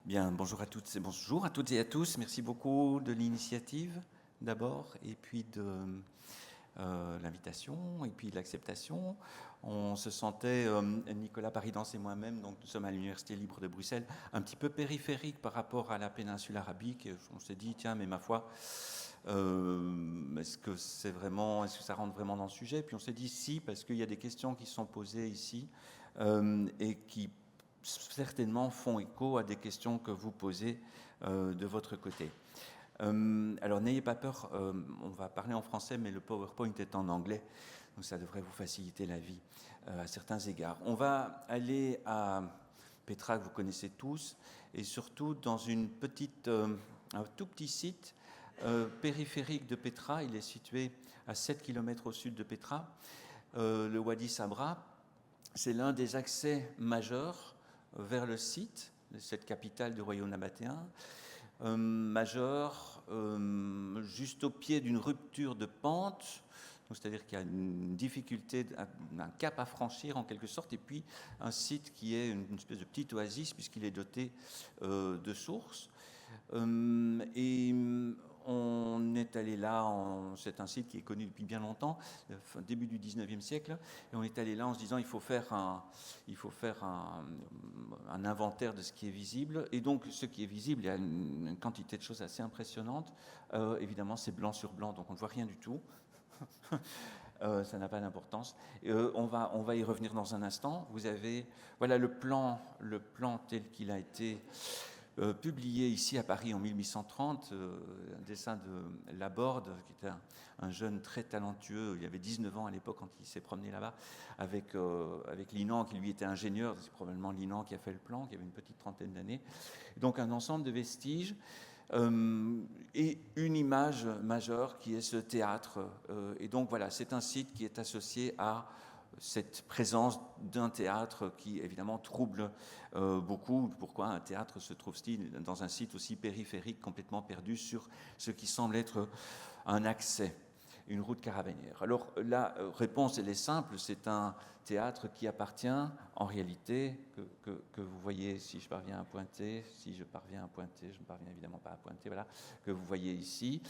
Bien, bonjour à toutes et à tous. Merci beaucoup de l'initiative d'abord, et puis de l'invitation, et puis de l'acceptation. On se sentait, Nicolas Paridance et moi-même, donc nous sommes à l'Université libre de Bruxelles, un petit peu périphérique par rapport à la péninsule arabique. On s'est dit, tiens, mais ma foi, est-ce que ça rentre vraiment dans le sujet? Puis on s'est dit si, parce qu'il y a des questions qui sont posées ici et qui certainement font écho à des questions que vous posez de votre côté. Alors n'ayez pas peur, on va parler en français, mais le PowerPoint est en anglais, donc ça devrait vous faciliter la vie à certains égards. On va aller à Petra, que vous connaissez tous, et surtout dans un tout petit site périphérique de Petra. Il est situé à 7 km au sud de Petra, le Wadi Sabra. C'est l'un des accès majeurs vers le site, cette capitale du royaume nabatéen, majeur, juste au pied d'une rupture de pente, c'est-à-dire qu'il y a une difficulté, un cap à franchir en quelque sorte, et puis un site qui est une espèce de petite oasis puisqu'il est doté de sources. Et on est allé là, c'est un site qui est connu depuis bien longtemps, début du 19e siècle, et on est allé là en se disant il faut faire un inventaire de ce qui est visible. Et donc ce qui est visible, il y a une quantité de choses assez impressionnantes. Évidemment, c'est blanc sur blanc, donc on ne voit rien du tout. Ça n'a pas d'importance. On va y revenir dans un instant. Vous avez, voilà le plan tel qu'il a été publié ici à Paris en 1830, un dessin de Laborde, qui était un jeune très talentueux. Il avait 19 ans à l'époque quand il s'est promené là-bas avec Linan, qui lui était ingénieur. C'est probablement Linan qui a fait le plan, qui avait une petite trentaine d'années. Donc un ensemble de vestiges et une image majeure qui est ce théâtre. Et donc voilà, c'est un site qui est associé à cette présence d'un théâtre qui évidemment trouble beaucoup. Pourquoi un théâtre se trouve-t-il dans un site aussi périphérique, complètement perdu sur ce qui semble être un accès, une route caravanière? Alors la réponse, elle est simple, c'est un théâtre qui appartient en réalité, que vous voyez, si je parviens à pointer, je ne parviens évidemment pas à pointer, voilà, que vous voyez ici.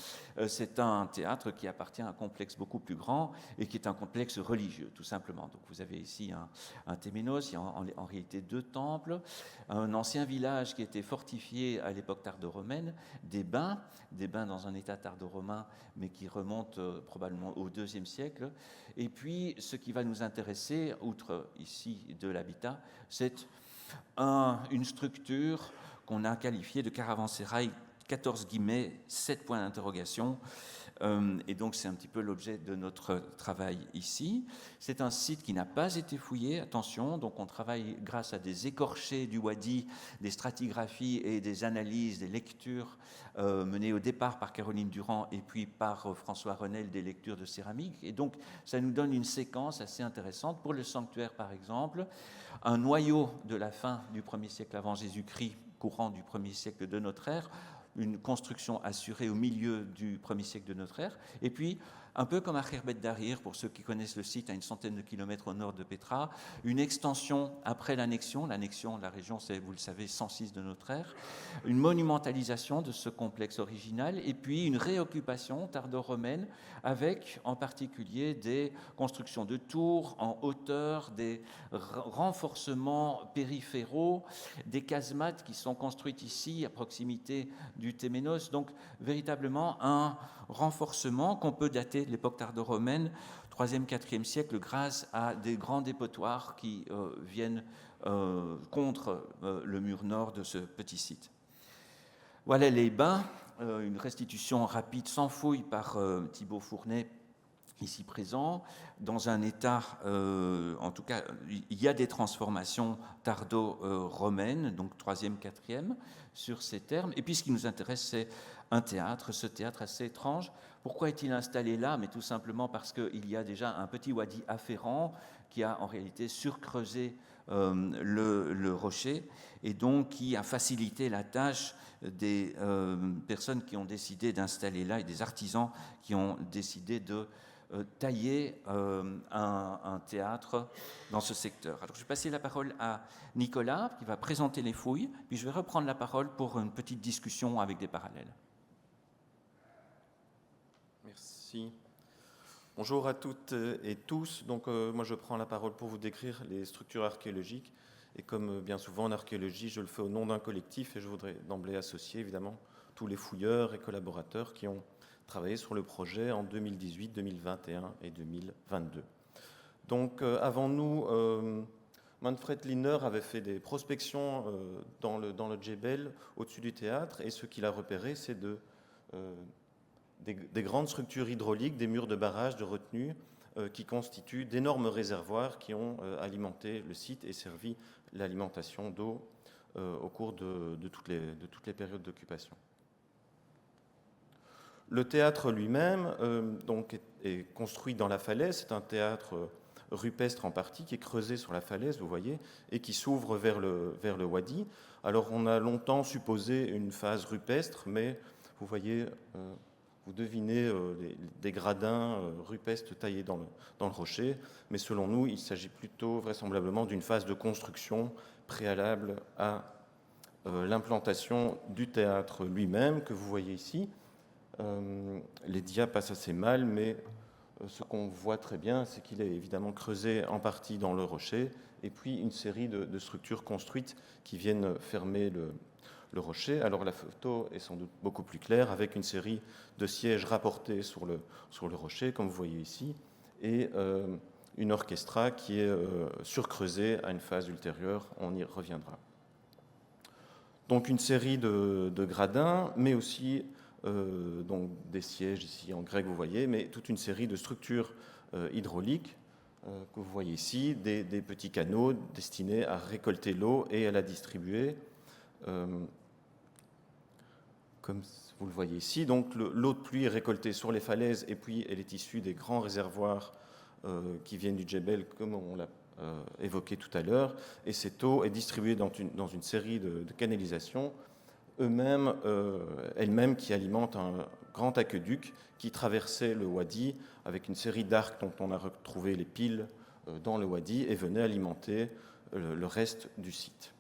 C'est un théâtre qui appartient à un complexe beaucoup plus grand et qui est un complexe religieux, tout simplement. Donc vous avez ici un téménos, il y a en réalité deux temples, un ancien village qui a été fortifié à l'époque tardo-romaine, des bains dans un état tardo-romain, mais qui remontent probablement au IIe siècle. Et puis, ce qui va nous intéresser, outre ici de l'habitat, c'est une structure qu'on a qualifiée de caravansérail, 14 guillemets, 7 points d'interrogation. Et donc c'est un petit peu l'objet de notre travail ici. C'est un site qui n'a pas été fouillé, attention, donc on travaille grâce à des écorchés du Wadi, des stratigraphies et des analyses, des lectures menées au départ par Caroline Durand et puis par François Renel, des lectures de céramique. Et donc ça nous donne une séquence assez intéressante. Pour le sanctuaire par exemple, un noyau de la fin du 1er siècle avant Jésus-Christ, courant du 1er siècle de notre ère, une construction assurée au milieu du 1er siècle de notre ère, et puis un peu comme à Kherbet Darir, pour ceux qui connaissent le site, à une centaine de kilomètres au nord de Petra, une extension après l'annexion, la région c'est, vous le savez, 106 de notre ère, une monumentalisation de ce complexe original, et puis une réoccupation tardo-romaine avec en particulier des constructions de tours en hauteur, des renforcements périphéraux, des casemates qui sont construites ici à proximité du Téménos, donc véritablement un renforcement qu'on peut dater de l'époque tardo-romaine, 3e, 4e siècle, grâce à des grands dépotoirs qui viennent contre le mur nord de ce petit site. Voilà les bains, une restitution rapide sans fouille par Thibaut Fournet, ici présent, dans un état, en tout cas, il y a des transformations tardo-romaines, donc 3e, 4e, sur ces termes. Et puis ce qui nous intéresse, c'est un théâtre, ce théâtre assez étrange. Pourquoi est-il installé là? Mais tout simplement parce qu'il y a déjà un petit wadi afférent qui a en réalité surcreusé le rocher et donc qui a facilité la tâche des personnes qui ont décidé d'installer là et des artisans qui ont décidé de tailler un théâtre dans ce secteur. Alors je vais passer la parole à Nicolas qui va présenter les fouilles, puis je vais reprendre la parole pour une petite discussion avec des parallèles. Merci. Bonjour à toutes et tous. Donc moi je prends la parole pour vous décrire les structures archéologiques. Et comme bien souvent en archéologie, je le fais au nom d'un collectif et je voudrais d'emblée associer évidemment tous les fouilleurs et collaborateurs qui ont travaillé sur le projet en 2018, 2021 et 2022. Donc avant nous, Manfred Lindner avait fait des prospections dans le Djebel au-dessus du théâtre et ce qu'il a repéré, c'est des grandes structures hydrauliques, des murs de barrage, de retenue qui constituent d'énormes réservoirs qui ont alimenté le site et servi l'alimentation d'eau au cours de toutes les périodes d'occupation. Le théâtre lui-même donc est construit dans la falaise. C'est un théâtre rupestre en partie qui est creusé sur la falaise, vous voyez, et qui s'ouvre vers le wadi. Alors on a longtemps supposé une phase rupestre, mais vous voyez, vous devinez des gradins rupestres taillés dans le rocher, mais selon nous, il s'agit plutôt vraisemblablement d'une phase de construction préalable à l'implantation du théâtre lui-même, que vous voyez ici. Les dias passent assez mal, mais ce qu'on voit très bien, c'est qu'il est évidemment creusé en partie dans le rocher, et puis une série de structures construites qui viennent fermer le rocher. Alors la photo est sans doute beaucoup plus claire, avec une série de sièges rapportés sur le rocher, comme vous voyez ici, et une orchestra qui est surcreusée à une phase ultérieure, on y reviendra. Donc une série de gradins, mais aussi donc des sièges ici en grec, vous voyez, mais toute une série de structures hydrauliques que vous voyez ici, des petits canaux destinés à récolter l'eau et à la distribuer. Comme vous le voyez ici, donc l'eau de pluie est récoltée sur les falaises et puis elle est issue des grands réservoirs qui viennent du Djebel, comme on l'a évoqué tout à l'heure, et cette eau est distribuée dans une série de canalisations elles-mêmes qui alimentent un grand aqueduc qui traversait le wadi avec une série d'arcs dont on a retrouvé les piles dans le wadi et venait alimenter le reste du site.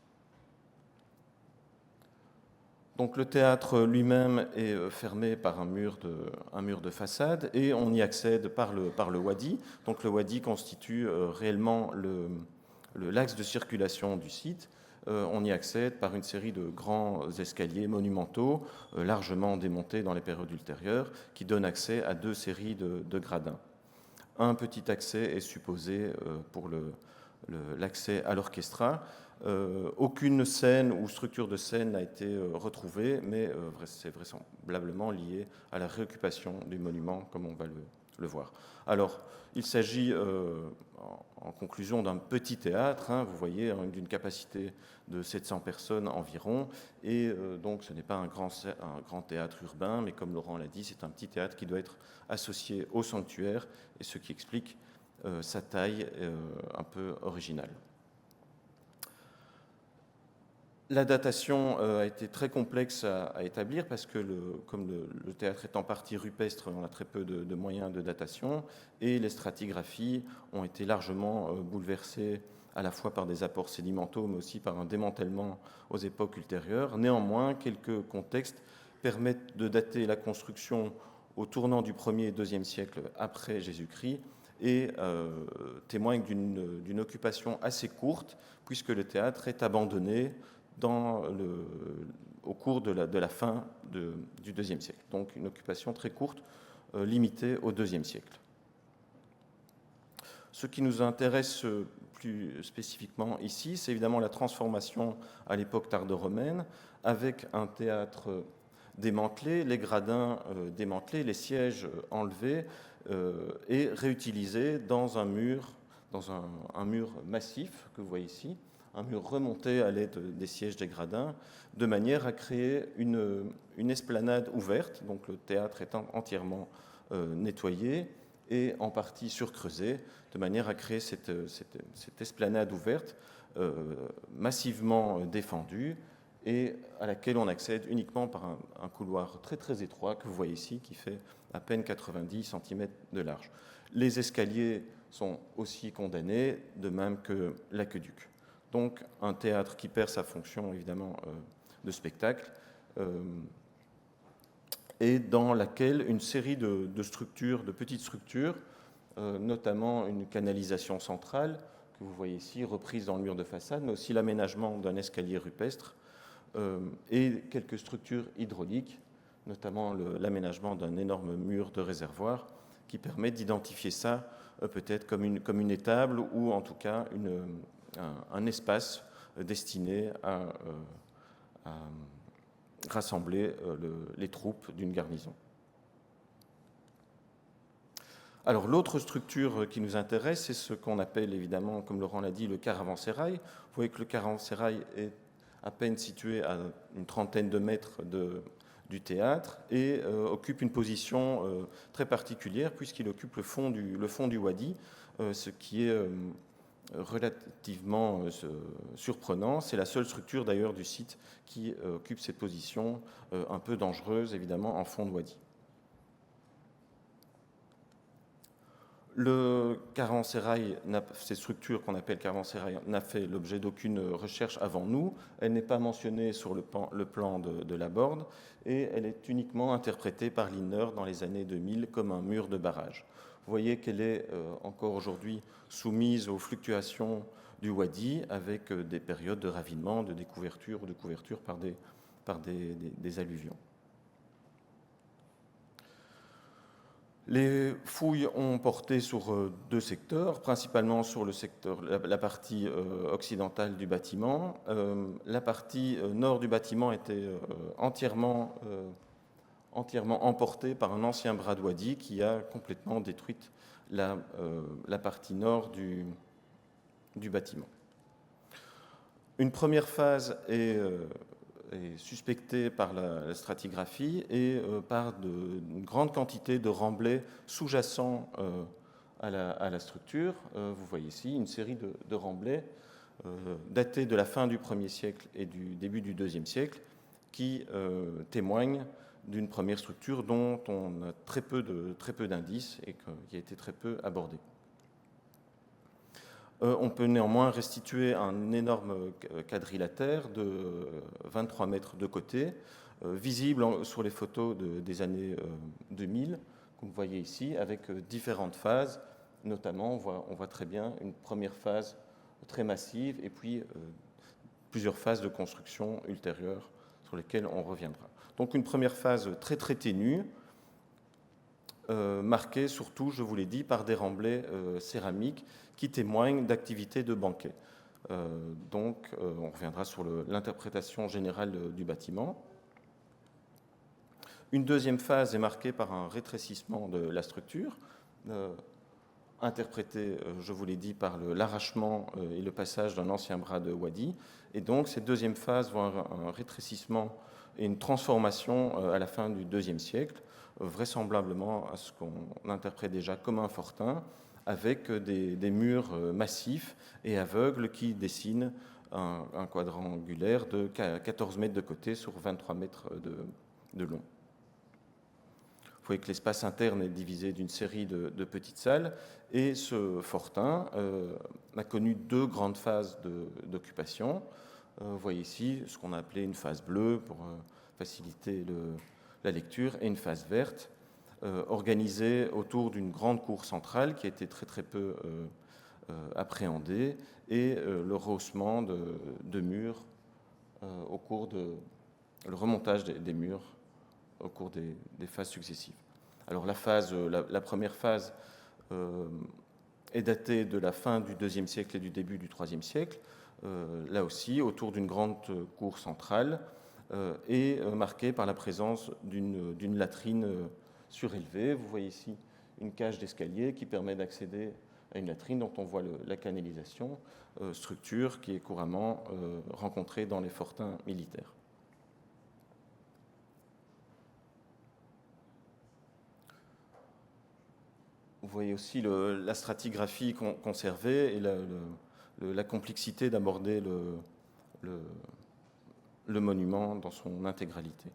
Donc le théâtre lui-même est fermé par un mur de façade et on y accède par le wadi. Donc le wadi constitue réellement l'axe de circulation du site. On y accède par une série de grands escaliers monumentaux, largement démontés dans les périodes ultérieures, qui donnent accès à deux séries de gradins. Un petit accès est supposé pour l'accès à l'orchestra. Aucune scène ou structure de scène n'a été retrouvée, mais c'est vraisemblablement lié à la réoccupation du monument, comme on va le voir. Alors, il s'agit en conclusion d'un petit théâtre, vous voyez, d'une capacité de 700 personnes environ, et donc ce n'est pas un grand théâtre urbain, mais comme Laurent l'a dit, c'est un petit théâtre qui doit être associé au sanctuaire, et ce qui explique sa taille un peu originale. La datation a été très complexe à établir parce que comme le théâtre est en partie rupestre, on a très peu de moyens de datation et les stratigraphies ont été largement bouleversées à la fois par des apports sédimentaux mais aussi par un démantèlement aux époques ultérieures. Néanmoins, quelques contextes permettent de dater la construction au tournant du 1er et 2e siècle après Jésus-Christ et témoignent d'une occupation assez courte puisque le théâtre est abandonné au cours de la fin du IIe siècle. Donc une occupation très courte, limitée au IIe siècle. Ce qui nous intéresse plus spécifiquement ici, c'est évidemment la transformation à l'époque tardo-romaine, avec un théâtre démantelé, les gradins démantelés, les sièges enlevés et réutilisés dans un mur massif que vous voyez ici, un mur remonté à l'aide des sièges des gradins, de manière à créer une esplanade ouverte. Donc le théâtre est entièrement nettoyé et en partie surcreusé, de manière à créer cette esplanade ouverte, massivement défendue, et à laquelle on accède uniquement par un couloir très très étroit que vous voyez ici, qui fait à peine 90 cm de large. Les escaliers sont aussi condamnés, de même que l'aqueduc. Donc un théâtre qui perd sa fonction évidemment de spectacle et dans laquelle une série de structures, de petites structures, notamment une canalisation centrale que vous voyez ici reprise dans le mur de façade, mais aussi l'aménagement d'un escalier rupestre et quelques structures hydrauliques, notamment l'aménagement d'un énorme mur de réservoir qui permet d'identifier ça peut-être comme une étable ou en tout cas un espace destiné à rassembler les troupes d'une garnison. Alors l'autre structure qui nous intéresse, c'est ce qu'on appelle évidemment, comme Laurent l'a dit, le caravansérail. Vous voyez que le caravansérail est à peine situé à une trentaine de mètres du théâtre et occupe une position très particulière puisqu'il occupe le fond du wadi, ce qui est relativement surprenant. C'est la seule structure d'ailleurs du site qui occupe cette position un peu dangereuse évidemment en fond de wadi. Le caravansérail, cette structure qu'on appelle caravansérail, n'a fait l'objet d'aucune recherche avant nous. Elle n'est pas mentionnée sur le plan de Laborde et elle est uniquement interprétée par Lindner dans les années 2000 comme un mur de barrage. Vous voyez qu'elle est encore aujourd'hui soumise aux fluctuations du wadi avec des périodes de ravinement, de découverture ou de couverture par des alluvions. Les fouilles ont porté sur deux secteurs, principalement sur le secteur, la partie occidentale du bâtiment. La partie nord du bâtiment était entièrement emportée par un ancien bras de wadi qui a complètement détruit la partie nord du bâtiment. Une première phase est suspecté par la stratigraphie et par une grande quantité de remblais sous-jacents à la structure. Vous voyez ici une série de remblais datés de la fin du 1er siècle et du début du 2e siècle qui témoignent d'une première structure dont on a très peu d'indices et qui a été très peu abordée. On peut néanmoins restituer un énorme quadrilatère de 23 mètres de côté, visible sur les photos des années 2000, comme vous voyez ici, avec différentes phases. Notamment, on voit très bien une première phase très massive et puis plusieurs phases de construction ultérieures sur lesquelles on reviendra. Donc une première phase très très ténue, marquée surtout, je vous l'ai dit, par des remblais céramiques qui témoignent d'activités de banquet. Donc, on reviendra sur l'interprétation générale du bâtiment. Une deuxième phase est marquée par un rétrécissement de la structure, interprété, je vous l'ai dit, par l'arrachement et le passage d'un ancien bras de wadi. Et donc, cette deuxième phase voit un rétrécissement et une transformation à la fin du IIe siècle, vraisemblablement à ce qu'on interprète déjà comme un fortin, avec des murs massifs et aveugles qui dessinent un quadrangulaire de 14 mètres de côté sur 23 mètres de long. Vous voyez que l'espace interne est divisé d'une série de petites salles et ce fortin a connu deux grandes phases d'occupation. Vous voyez ici ce qu'on a appelé une phase bleue pour faciliter la lecture et une phase verte, organisée autour d'une grande cour centrale qui a été très très peu appréhendée et le rehaussement de murs au cours le remontage des murs au cours des phases successives. Alors la première phase est datée de la fin du IIe siècle et du début du IIIe siècle, là aussi autour d'une grande cour centrale et marquée par la présence d'une latrine surélevée. Vous voyez ici une cage d'escalier qui permet d'accéder à une latrine dont on voit la canalisation, structure qui est couramment rencontrée dans les fortins militaires. Vous voyez aussi la stratigraphie conservée et la complexité d'aborder le monument dans son intégralité.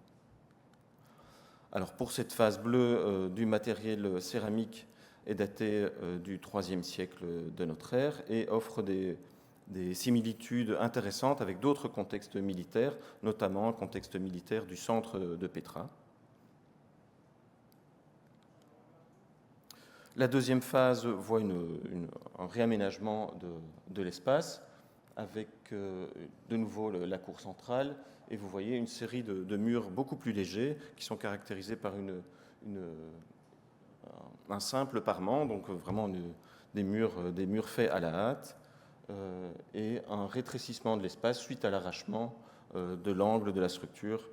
Alors pour cette phase bleue du matériel céramique est daté du IIIe siècle de notre ère et offre des similitudes intéressantes avec d'autres contextes militaires, notamment le contexte militaire du centre de Pétra. La deuxième phase voit un réaménagement de l'espace avec de nouveau la cour centrale, et vous voyez une série de murs beaucoup plus légers qui sont caractérisés par un simple parement, donc vraiment des murs faits à la hâte, et un rétrécissement de l'espace suite à l'arrachement de l'angle de la structure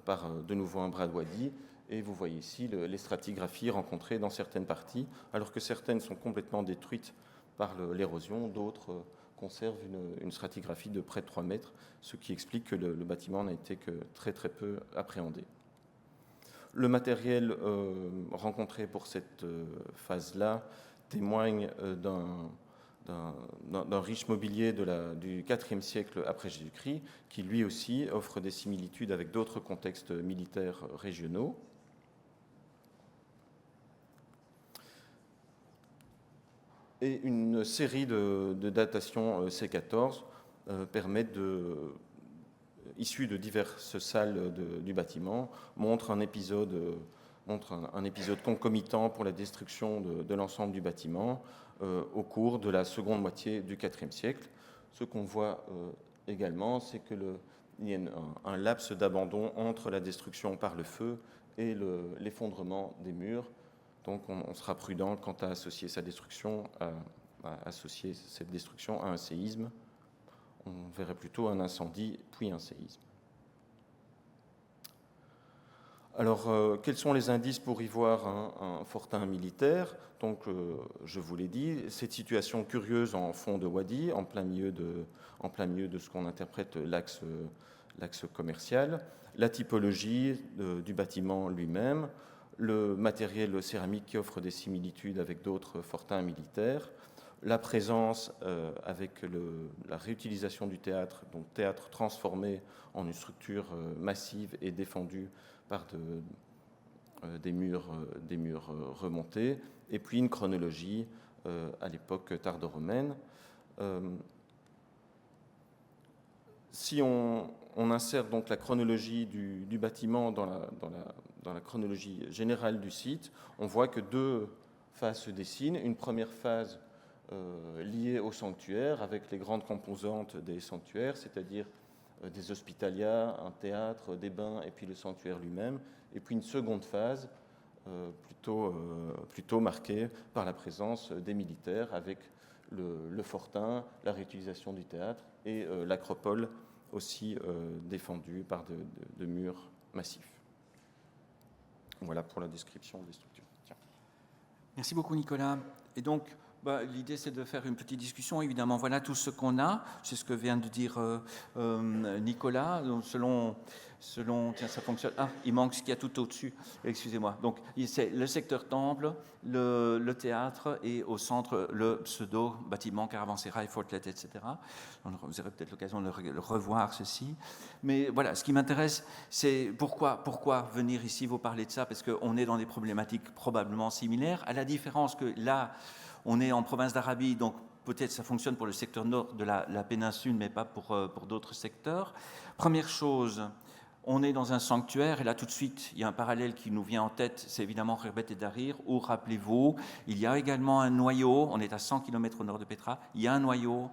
par de nouveau un bras de wadi. Et vous voyez ici les stratigraphies rencontrées dans certaines parties, alors que certaines sont complètement détruites par l'érosion, d'autres conservent une stratigraphie de près de 3 mètres, ce qui explique que le bâtiment n'a été que très très peu appréhendé. Le matériel rencontré pour cette phase-là témoigne d'un riche mobilier du IVe siècle après Jésus-Christ, qui lui aussi offre des similitudes avec d'autres contextes militaires régionaux. Et une série de datations C14 permettent issus de diverses salles du bâtiment, montre un épisode concomitant pour la destruction de l'ensemble du bâtiment au cours de la seconde moitié du IVe siècle. Ce qu'on voit également, c'est qu'il y a un laps d'abandon entre la destruction par le feu et l'effondrement des murs. Donc on sera prudent quant à associer cette destruction à un séisme. On verrait plutôt un incendie puis un séisme. Alors, quels sont les indices pour y voir un fortin militaire? Donc, je vous l'ai dit, cette situation curieuse en fond de wadi, en plein milieu de ce qu'on interprète l'axe commercial, la typologie du bâtiment lui-même, le matériel céramique qui offre des similitudes avec d'autres fortins militaires, la présence avec la réutilisation du théâtre, donc théâtre transformé en une structure massive et défendue par des murs remontés, et puis une chronologie à l'époque tardo-romaine. Si on insère donc la chronologie du bâtiment dans la chronologie générale du site, on voit que 2 phases se dessinent. Une première phase liée au sanctuaire, avec les grandes composantes des sanctuaires, c'est-à-dire des hospitalias, un théâtre, des bains, et puis le sanctuaire lui-même. Et puis une seconde phase plutôt marquée par la présence des militaires, avec le fortin, la réutilisation du théâtre et l'acropole aussi défendue par de murs massifs. Voilà pour la description des structures. Tiens. Merci beaucoup Nicolas. Et donc, l'idée c'est de faire une petite discussion. Évidemment, voilà tout ce qu'on a. C'est ce que vient de dire Nicolas. Donc, selon, tiens, ça fonctionne. Ah, il manque ce qu'il y a tout au-dessus. Excusez-moi. Donc, c'est le secteur temple, le théâtre et au centre le pseudo-bâtiment caravansérail, fortlet, etc. Vous aurez peut-être l'occasion de revoir ceci. Mais voilà, ce qui m'intéresse, c'est pourquoi venir ici vous parler de ça, parce qu'on est dans des problématiques probablement similaires, à la différence que là, on est en province d'Arabie, donc peut-être ça fonctionne pour le secteur nord de la péninsule, mais pas pour d'autres secteurs. Première chose, on est dans un sanctuaire, et là tout de suite, il y a un parallèle qui nous vient en tête, c'est évidemment Khirbet et Darir, où, rappelez-vous, il y a également un noyau, on est à 100 km au nord de Pétra, il y a un noyau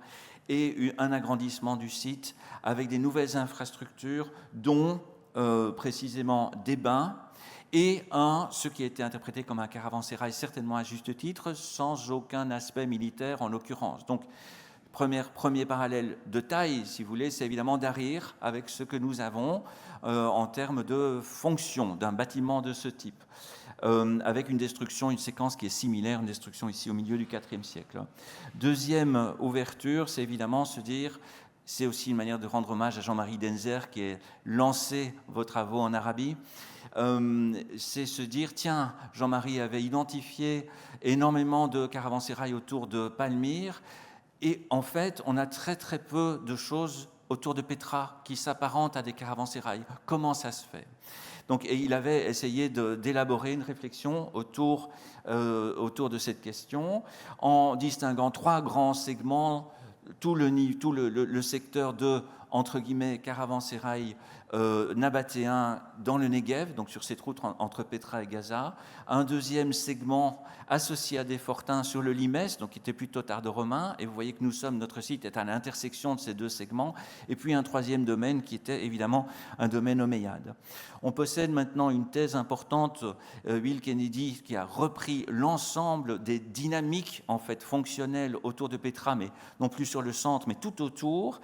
et un agrandissement du site avec des nouvelles infrastructures, dont précisément des bains, et ce qui a été interprété comme un caravansérail, certainement à juste titre, sans aucun aspect militaire en l'occurrence. Donc, premier parallèle de taille, si vous voulez, c'est évidemment Darir, avec ce que nous avons en termes de fonction d'un bâtiment de ce type, avec une destruction, une séquence qui est similaire, une destruction ici au milieu du IVe siècle. Deuxième ouverture, c'est évidemment se dire... C'est aussi une manière de rendre hommage à Jean-Marie Denzer qui a lancé vos travaux en Arabie. C'est se dire, tiens, Jean-Marie avait identifié énormément de caravansérails autour de Palmyre, et en fait, on a très très peu de choses autour de Pétra qui s'apparentent à des caravansérails. Comment ça se fait ? Donc, et il avait essayé d'élaborer une réflexion autour de cette question, en distinguant 3 grands segments, tout le secteur de, entre guillemets, caravansérail nabatéen dans le Negev, donc sur cette route entre Petra et Gaza, un deuxième segment associé à des fortins sur le Limès, donc qui était plutôt tardo-romain, et vous voyez que notre site est à l'intersection de ces 2 segments, et puis un troisième domaine qui était évidemment un domaine omeyyade. On possède maintenant une thèse importante, Will Kennedy, qui a repris l'ensemble des dynamiques en fait fonctionnelles autour de Petra, mais non plus sur le centre, mais tout autour.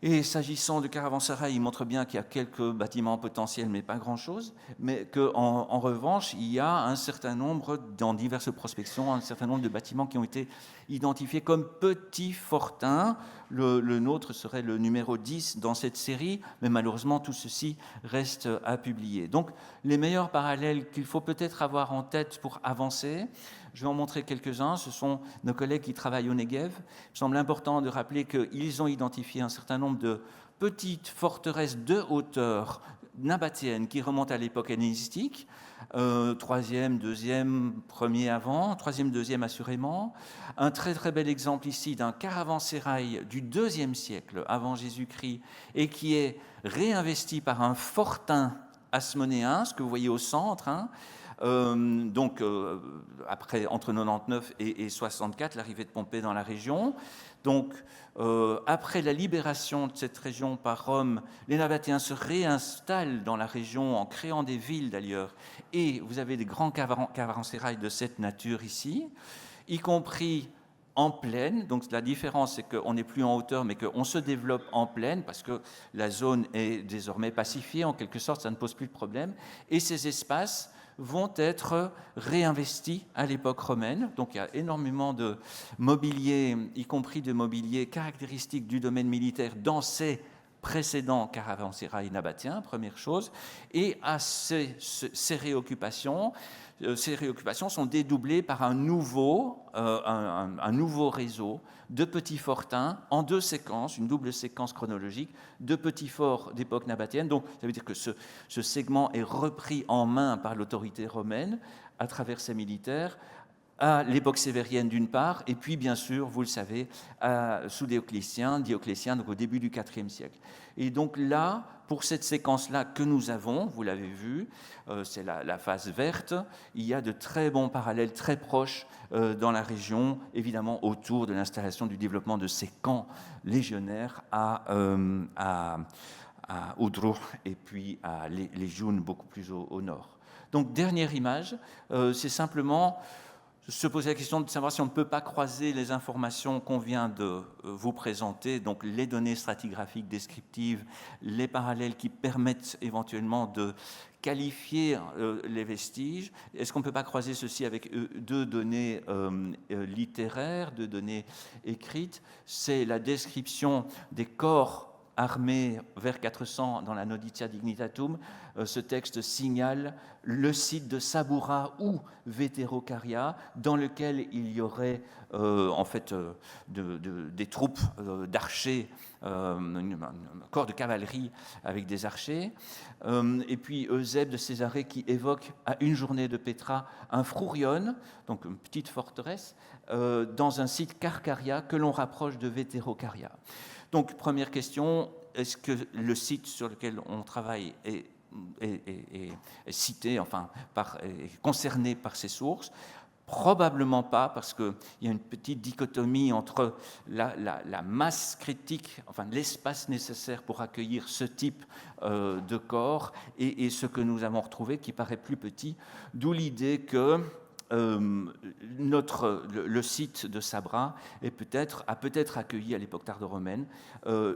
Et s'agissant de caravansérail, il montre bien qu'il y a quelques bâtiments potentiels, mais pas grand-chose, mais qu'en revanche, il y a un certain nombre, dans diverses prospections, un certain nombre de bâtiments qui ont été identifiés comme petits fortins. Le nôtre serait le numéro 10 dans cette série, mais malheureusement, tout ceci reste à publier. Donc, les meilleurs parallèles qu'il faut peut-être avoir en tête pour avancer, je vais en montrer quelques-uns. Ce sont nos collègues qui travaillent au Negev. Il me semble important de rappeler qu'ils ont identifié un certain nombre de petites forteresses de hauteur nabatéennes qui remontent à l'époque hellénistique. 3e, 2e, 1er avant, 3e, 2e assurément. Un très très bel exemple ici d'un caravansérail du 2e siècle avant Jésus-Christ et qui est réinvesti par un fortin hasmonéen, ce que vous voyez au centre, hein. Après, entre 99 et 64, l'arrivée de Pompée dans la région. Donc, après la libération de cette région par Rome, les Nabatéens se réinstallent dans la région en créant des villes d'ailleurs. Et vous avez des grands caravansérails de cette nature ici, y compris en plaine. Donc la différence, c'est qu'on n'est plus en hauteur, mais qu'on se développe en plaine, parce que la zone est désormais pacifiée, en quelque sorte, ça ne pose plus de problème. Et ces espaces vont être réinvestis à l'époque romaine. Donc il y a énormément de mobilier, y compris de mobilier caractéristique du domaine militaire dans ces précédents caravansérails nabatéens, première chose. Et à ces réoccupations sont dédoublées par un nouveau réseau de petits fortins en 2 séquences, une double séquence chronologique, de petits forts d'époque nabatéenne. Donc, ça veut dire que ce segment est repris en main par l'autorité romaine à travers ses militaires, à l'époque sévérienne d'une part, et puis bien sûr, vous le savez, sous Dioclétien, donc au début du IVe siècle. Et donc là, pour cette séquence-là que nous avons, vous l'avez vu, c'est la phase verte, il y a de très bons parallèles très proches dans la région, évidemment autour de l'installation du développement de ces camps légionnaires à Udruh et puis à Léjoun, beaucoup plus au nord. Donc dernière image, c'est simplement se poser la question de savoir si on ne peut pas croiser les informations qu'on vient de vous présenter, donc les données stratigraphiques descriptives, les parallèles qui permettent éventuellement de qualifier les vestiges. Est-ce qu'on ne peut pas croiser ceci avec 2 données littéraires, 2 données écrites? C'est la description des corps armés vers 400 dans la Noditia Dignitatum. Ce texte signale le site de Saboura ou Veterocaria, dans lequel il y aurait en fait des troupes d'archers, un corps de cavalerie avec des archers, et puis Eusèbe de Césarée qui évoque à une journée de Petra un Frourion, donc une petite forteresse, dans un site Carcaria que l'on rapproche de Veterocaria. Donc, première question, est-ce que le site sur lequel on travaille est cité, enfin, est concerné par ces sources? Probablement pas, parce qu'il y a une petite dichotomie entre la masse critique, enfin l'espace nécessaire pour accueillir ce type de corps et ce que nous avons retrouvé qui paraît plus petit, d'où l'idée que le site de Sabra a peut-être accueilli à l'époque tardo-romaine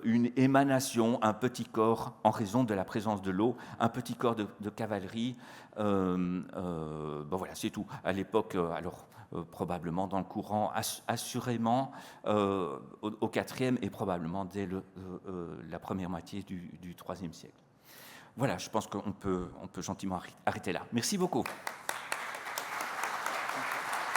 une émanation, un petit corps en raison de la présence de l'eau, un petit corps de cavalerie. Voilà, c'est tout. À l'époque, probablement dans le courant, assurément au IVe et probablement dès la première moitié du IIIe siècle. Voilà, je pense qu'on peut gentiment arrêter là. Merci beaucoup.